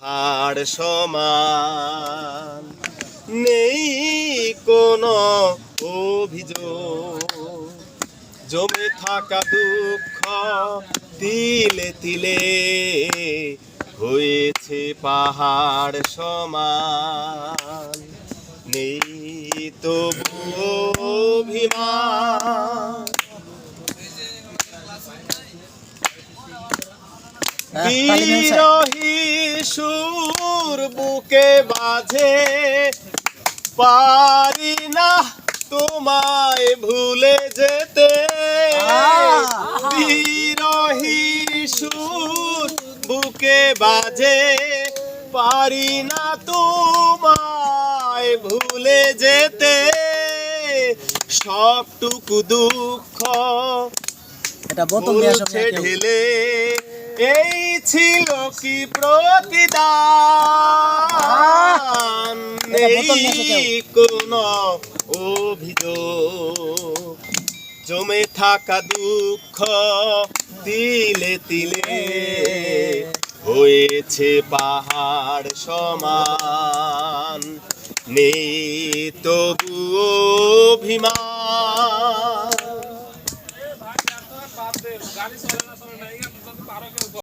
আর সমান নেই কোনো অভিযোগ, জমে থাকা দুঃখ তিলে তিলে হয়েছে পাহাড় সমান। নেই তবু অভিমান, বিরহী সুর বুকে বাজে, পারি না তোমায় ভুলে যেতে। বিরহী সুর বুকে বাজে, পারি না তোমায় ভুলে যেতে। সবটুকু দুঃখ বলছে ঢেলে, এই ছিল কি প্রতিদান। নেই কোনো অভিযোগ, জমে থাকা দুঃখ তিলে তিলে হয়েছে পাহাড় সমান। নেই তবু অভিমান।